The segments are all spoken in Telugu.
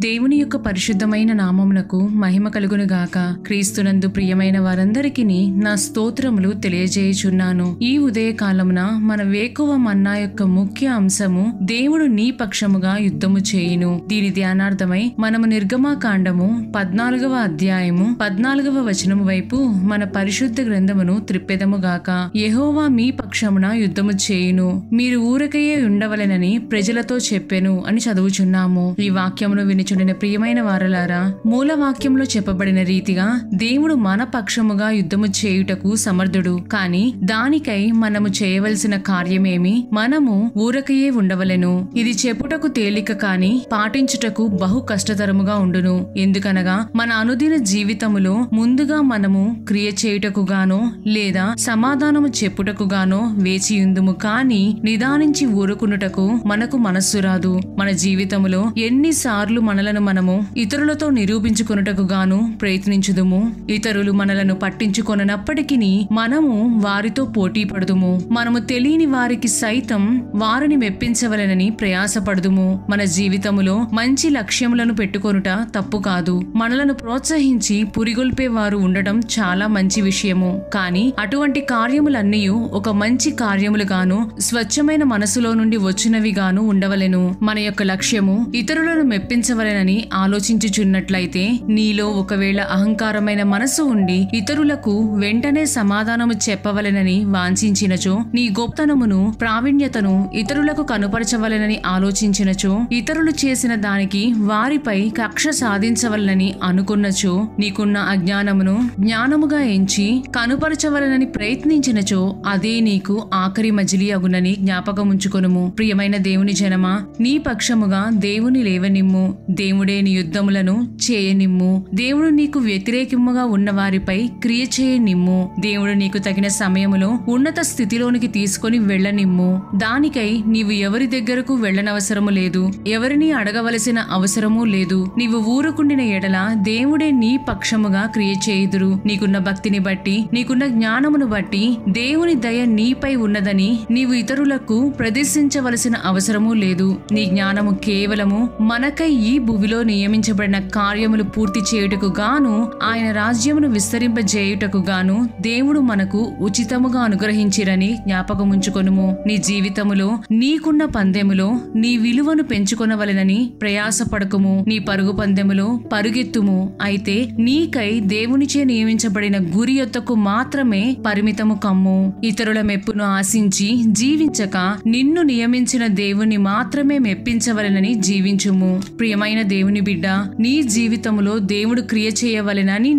దేవుని యొక్క పరిశుద్ధమైన నామమునకు మహిమ కలుగునుగాక. క్రీస్తునందు ప్రియమైన వారందరికీ నా స్తోత్రములు తెలియజేయుచున్నాను. ఈ ఉదయకాలమున మన వేకువ మన్నా యొక్క ముఖ్య అంశము దేవుడు నీ పక్షముగా యుద్ధము చేయును. దీని ధ్యానార్థమై మనము నిర్గమాకాండము 14వ అధ్యాయము 14వ వచనము వైపు మన పరిశుద్ధ గ్రంథమును త్రిప్పెదముగాక. యెహోవా మీ పక్షమున యుద్ధము చేయును, మీరు ఊరకయే ఉండవలెనని ప్రజలతో చెప్పెను అని చదువుచున్నాము. ఈ వాక్యమును వినిచుండిన ప్రియమైన వారలారా, మూల వాక్యంలో చెప్పబడిన రీతిగా దేవుడు మన పక్షముగా యుద్ధము చేయుటకు సమర్థుడు. కాని దానికై మనము చేయవలసిన కార్యమేమి? మనము ఊరకయే ఉండవలెను. ఇది చెప్పుటకు తేలిక కాని పాటించుటకు బహు కష్టతరముగా ఉండును. ఎందుకనగా మన అనుదిన జీవితములో ముందుగా మనము క్రియ చేయుటకు గానో లేదా సమాధానము చెప్పుటకు గానో వేచియుందుము. కాని నిదానించి ఊరుకునుటకు మనకు మనస్సు రాదు. మన జీవితములో ఎన్నిసార్లు మనలను మనము ఇతరులతో నిరూపించుకొనుటకు గాను ప్రయత్నించుదుము. ఇతరులు మనలను పట్టించుకొననప్పటికీ మనము వారితో పోటీ పడుదుము. మనము తెలియని వారికి సైతం వారిని మెప్పించవలెనని ప్రయాసపడుదుము. మన జీవితములో మంచి లక్ష్యములను పెట్టుకొనుట తప్పు కాదు. మనలను ప్రోత్సహించి పురిగొల్పే వారు ఉండటం చాలా మంచి విషయము. కాని అటువంటి కార్యములన్నీ ఒక మంచి కార్యములుగాను స్వచ్ఛమైన మనసులో నుండి వచ్చినవి గాను ఉండవలెను. మన యొక్క లక్ష్యము ఇతరులను మెప్పించవలెనని ఆలోచించుచున్నట్లయితే, నీలో ఒకవేళ అహంకారమైన మనసు ఉండి ఇతరులకు వెంటనే సమాధానము చెప్పవలెనని వాంఛించినచో, నీ గొప్పతనమును ప్రావీణ్యతను ఇతరులకు కనుపరచవలెనని ఆలోచించినచో, ఇతరులు చేసిన దానికి వారిపై కక్ష సాధించవలెనని అనుకున్నచో, నీకున్న అజ్ఞానమును జ్ఞానముగా ఎంచి కనుపరచవలెనని ప్రయత్నించినచో, అదే నీకు ఆఖరి మజిలీ అగునని జ్ఞాపకముంచుకొనుము. ప్రియమైన దేవుని జనమా, నీ పక్షముగా దేవుని లేవనిమ్ము. దేవుడే నీ యుద్ధములను చేయనిమ్ము. దేవుడు నీకు వ్యతిరేకముగా ఉన్న వారిపై క్రియ చేయనిమ్ము. దేవుడు నీకు తగిన సమయములో ఉన్నత స్థితిలోనికి తీసుకొని వెళ్ళనిమ్ము. దానికై నీవు ఎవరి దగ్గరకు వెళ్ళనవసరము లేదు, ఎవరిని అడగవలసిన అవసరమూ లేదు. నీవు ఊరుకుండిన ఎడల దేవుడే నీ పక్షముగా క్రియ చేయుదురు. నీకున్న భక్తిని బట్టి, నీకున్న జ్ఞానమును బట్టి దేవుని దయ నీపై ఉన్నదని నీవు ఇతరులకు ప్రదర్శించవలసిన అవసరమూ లేదు. నీ జ్ఞానము కేవలము మనకై ఈ భూమిలో నియమించబడిన కార్యములు పూర్తి చేయుటకు గాను, ఆయన రాజ్యమును విస్తరింపజేయుటకు గాను దేవుడు మనకు ఉచితముగా అనుగ్రహించిరని జ్ఞాపకముంచుకొనుము. నీ జీవితములో నీకున్న పందెములో నీ విలువను పెంచుకొనవలెనని ప్రయాసపడకుము. నీ పరుగు పందెములో పరుగెత్తుము. అయితే నీకై దేవునిచే నియమించబడిన గురి యొద్దకు మాత్రమే పరిమితము కమ్ము. ఇతరుల మెప్పును ఆశించి జీవించక నిన్ను నియమించిన దేవుని మాత్రమే మెప్పించవలెనని జీవించుము. ప్రియమైన దేవుని బిడ్డ, నీ జీవితములో దేవుడు క్రియ చేయవలెనని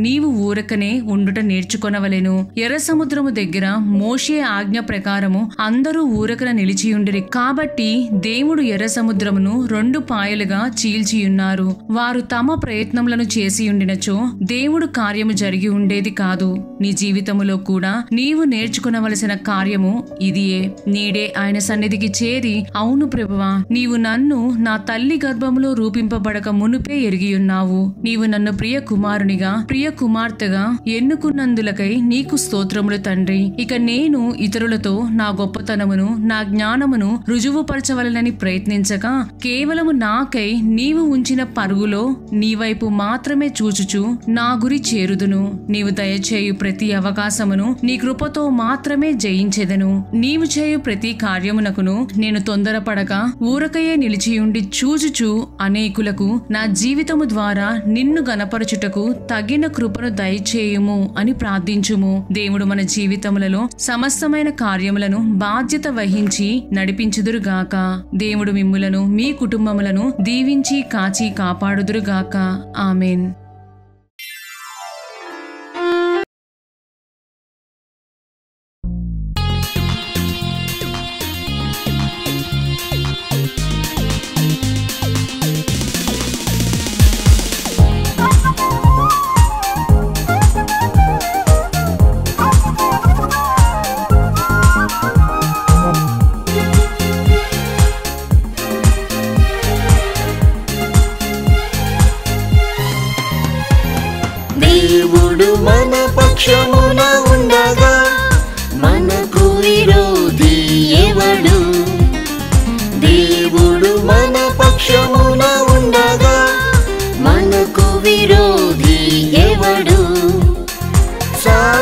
నీవు ఊరకనే ఉండుట నేర్చుకొనవలెను. ఎర్ర సముద్రము దగ్గర మోషే ఆజ్ఞ ప్రకారము అందరూ ఊరకన నిలిచియుండిరి. కాబట్టి దేవుడు ఎర్ర సముద్రమును 2 పాయలుగా చీల్చియున్నారు. వారు తమ ప్రయత్నములను చేసియుండినచో దేవుడు కార్యము జరిగి ఉండేది కాదు. నీ జీవితములో కూడా నీవు నేర్చుకునవలసిన కార్యము ఇదియే. నీడే ఆయన సన్నిధికి చేరి, అవును ప్రభువా, నీవు నన్ను నా తల్లి గర్భములో రూపింపబడక మునుపే ఎరిగియున్నావు. నీవు నన్ను ప్రియ కుమారునిగా ప్రియ కుమార్తెగా ఎన్నుకున్నందులకై నీకు స్తోత్రములు తండ్రి. ఇక నేను ఇతరులతో నా గొప్పతనమును నా జ్ఞానమును రుజువుపరచవలనని ప్రయత్నించక, కేవలము నాకై నీవు ఉంచిన పరుగులో నీ వైపు మాత్రమే చూచుచు నా గురి చేరుదును. నీవు దయచేయు ప్రతి అవకాశమును నీ కృపతో మాత్రమే జయించెదను. నీవు చేయు ప్రతి కార్యమునకును నేను తొందరపడక ఊరకయే నిలిచియుండి చూచుచు అనేకులకు నా జీవితము ద్వారా నిన్ను గనపరచుటకు తగిన కృపను దయచేయుము అని ప్రార్థించుము. దేవుడు మన జీవితములలో సమస్తమైన కార్యములను బాధ్యత వహించి నడిపించుదురుగాక. దేవుడు మిమ్ములను మీ కుటుంబములను దీవించి కాచి కాపాడుదురుగాక. ఆమేన్.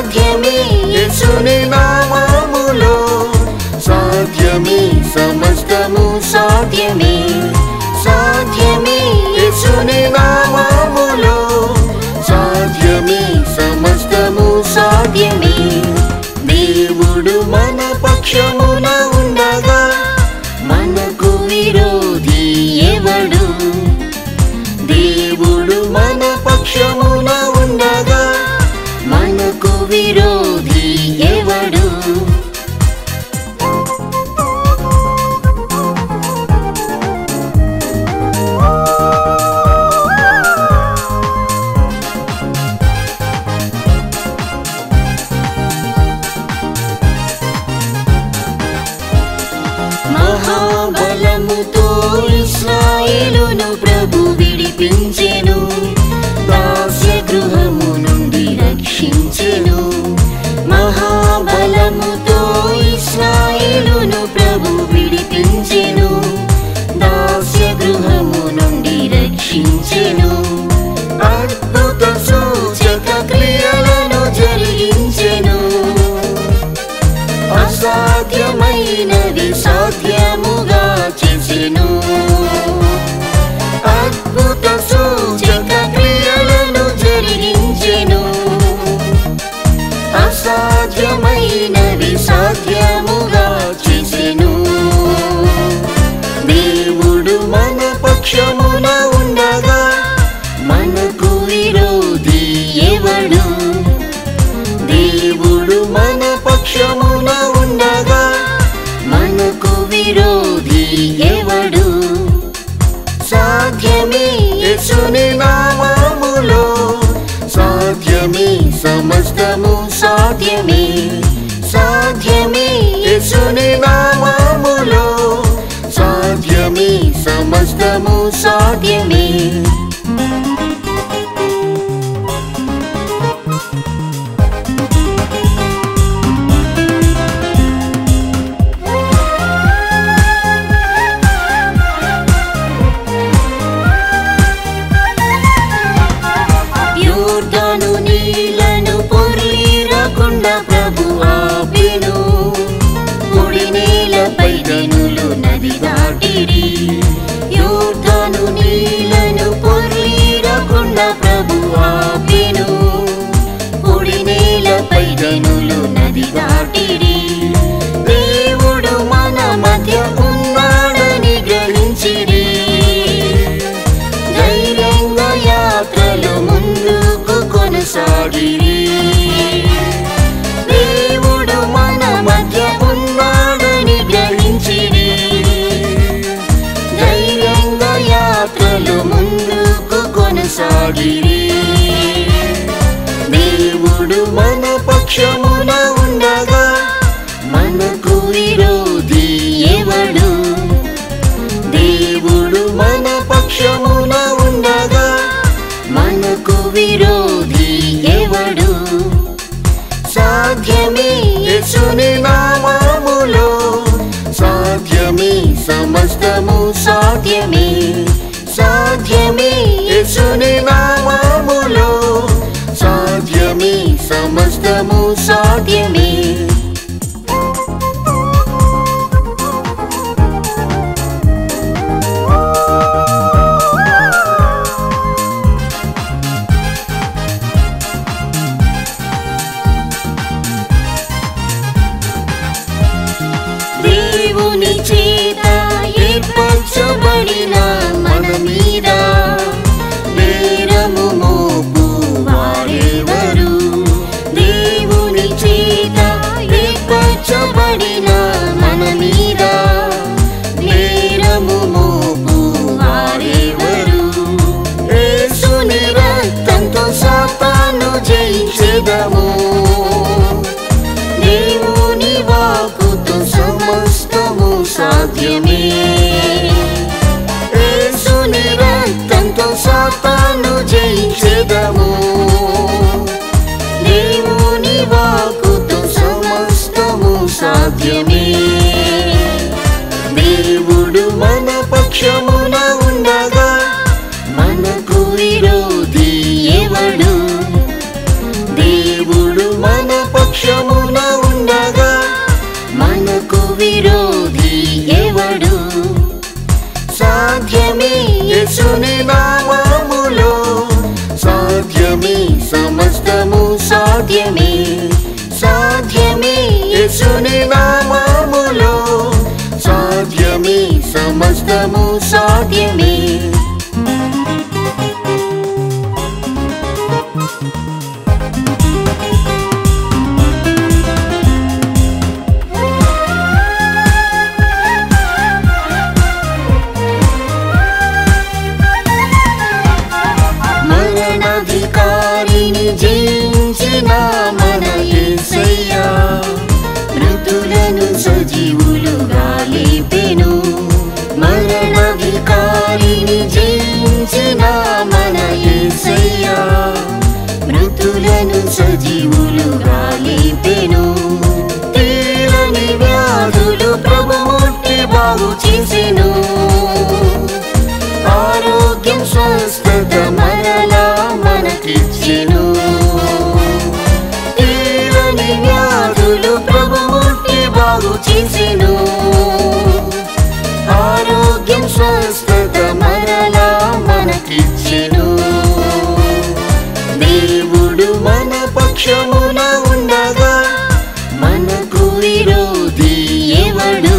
సాధ్యమే యేసుని నామములో సాధ్యమే సమస్తము సాధ్యమే సాధ్యమే యేసుని నామములో సాధ్యమే సమస్తము సాధ్యమే దేవుడు మన పక్షమున ఉండగా మనకు విరోధి ఎవడు దేవుడు మన పక్షమున ఉండగా మనకు విరోధి ఎవడు మహాబలముతో ఇశ్రాయేలును ప్రభు విడిపించెను దాస్య గృహము నుండి రక్షించెను మహాబలముతో ఇశ్రాయేలును ప్రభు విడిపించెను దాస్య గృహము నుండి రక్షించెను అద్భుత సూచక క్రియలను జరిగించెను అసాధ్యమైనది సాధ్యముగా చేసెను అద్భుత సూచక క్రియలను జరిగించెను అసాధ్యమైనది సాధ్యముగా చేసెను దేవుడు మన పక్షమున ఉండగా మనకు విరోధి ఎవడు దేవుడు మన పక్షమున ఉండగా మనకు విరోధి ఎవడు సాధ్యమే యేసుని నామములో సాధ్యమే సమస్తము సాధ్యమే సాధ్యమే యేసుని నామములో సాధ్యమే సమస్తము సాధ్యమే ప్రభు ఆపెను పొడి నేలపై జనులు నది దాటిరి యోర్దాను నీళ్లను పొర్లిరకుండా ప్రభు ఆపెను పొడి నేలపై జనులు నది దాటిరి దేవుడు మన మధ్య ఉన్నాడని గ్రహించిరి ధైర్యంగా యాత్రలు ముందుకు కొనసాగిరి ఉన్నాడని గ్రహించిరి ధైర్యంగా యాత్రలు ముందుకు కొనసాగిరి దేవుడు మన పక్షమున ఉండగా మనకు విరోధి ఎవడు దేవుడు మన పక్షమున ఉండగా మనకు విరోధి ఎవడు సాధ్యమే యేసుని నామములో సాధ్యమే సమస్తము సాధ్యమే సాధ్యమే యేసుని నామములో సాధ్యమే సమస్తము సాధ్యమే దేవుని చేత ఏర్పరచబడిన మన మీద నేరము మోపు వారెవరు దేవుని చేత ఏర్పరచబడిన మన మీద నేరము మోపు వారెవరు యేసుని రక్తంతో సాతాను జయించెదము దేవుని వాక్కుతో సమస్తము సాధ్యమే యేసుని రక్తంతో సాతాను జయించెదము దేవుని వాక్కుతో సమస్తము సాధ్యమే దేవుడు మన పక్షమున ఉండగా మనకు విరోధి ఎవడు దేవుడు మన బాగు చేసెను. ఆరోగ్యం స్వస్థత మరలా మనకిచ్చెను. దేవుడు మన పక్షమున ఉండగా మనకు విరోధి ఎవడు?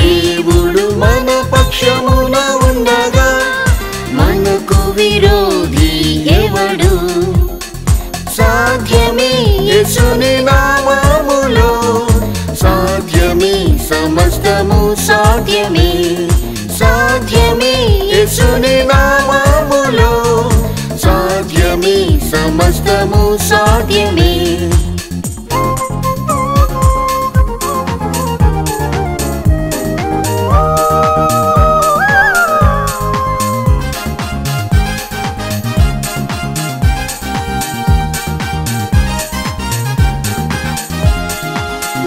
దేవుడు మన పక్షమున ఉండగా మనకు విరోధి ఎవడు? సాధ్యమే యేసుని నామములో, సాధ్యమే సమస్తము సాధ్యమే. సాధ్యమే యేసుని నామములో, సాధ్యమే సమస్తము సాధ్యమే.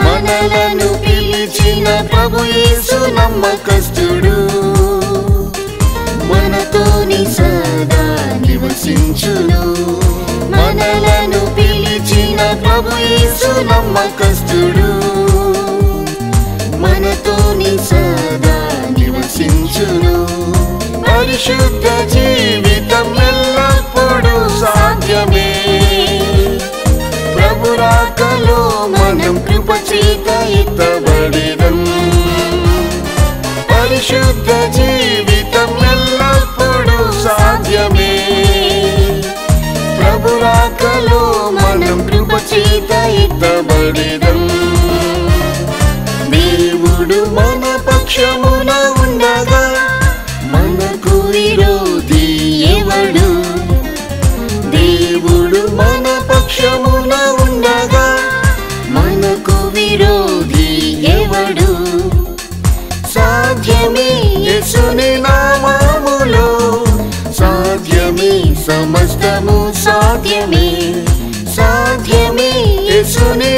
మనలను పిలిచిన ప్రభు యేసు నమ్మకస్తుడు, మనతోని సదా నివసించును. మనలను పిలిచిన ప్రభు యేసు నమ్మకస్తుడు, మనతోని సదా నివసించును. పరిశుద్ధ జీవితం ఎల్లప్పుడూ సాధ్యమే. ప్రభు రాకలో మనం కృపచేత ఎత్తబడెదం. పరిశుద్ధ జీవితం ఎల్లప్పుడూ సాధ్యమే. ప్రభు రాకలో మనం కృపచేత ఎత్తబడెదం. దేవుడు మన పక్షమున ఉండగా మనకు విరోధి ఎవడు? దేవుడు మన పక్షమున ఉండగా మనకు విరోధి ఎవడు? సాధ్యమే యేసుని నామములో, సాధ్యమే సమస్తము సాధ్యమే. సాధ్యమే యేసుని